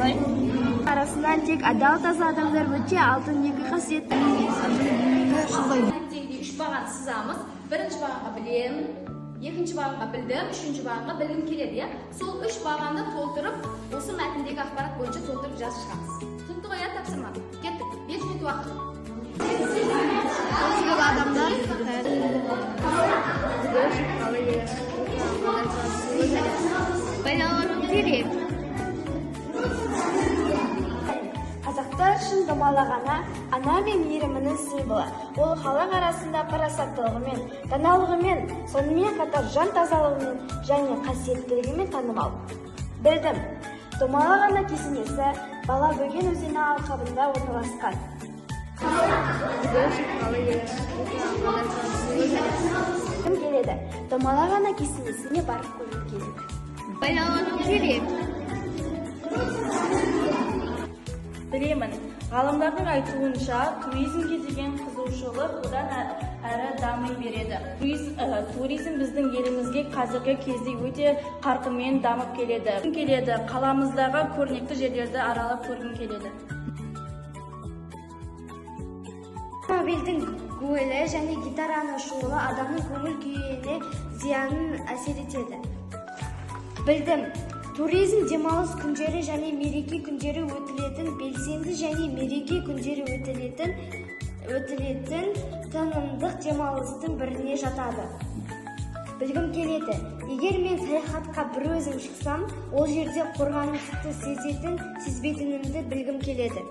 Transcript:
Арасынан тек адал таза адамдар өте алтын екі қасиетті үш баған сызамыз. Бірінші бағанға білем, екінші бағанға білдім, үшінші бағанға білгім келеді. Сол үш бағанды толтырып, осы мәтіндегі ақпарат бойынша толтырып жазып шығамыз. Түсінді ғой, тапсырма. Кеттік. 5 минут уақыт. адамдар байлануы керек. Қазақтар үшін домалағана ана мен мейірімінің символы. Ол халық арасында парасаттылығымен, даналығымен, сонымен қатар жан тазалығымен және қасиеттілігімен танымал. Білдім, домалағана кесенесі Бала Бөген өзені алқабында орналасқан. Кім келеді? Домалағана кесенесіне барып көру керек. Байлануы керек. Білемін, ғалымдардың айтуынша туризмге деген қызығушылық одан әрі дами береді. Туризм біздің елімізге қазіргі кезде өте қарқынмен дамып келеді. Қаламыздағы көрнекті жерлерді аралап көргім келеді. Автомобильдің гуілі және гитараның шуылы адамның көңіл күйіне зиянын әсер етеді. Білдім, туризм демалыс күндері және мереке күндері өтілетін, белсенді және мереке күндері өтілетін танымдық демалыстың біріне жатады. Білгім келеді, егер мен саяхатқа бір өзім шықсам, ол жерде қорғансыздықты сезбейтінімді білгім келеді.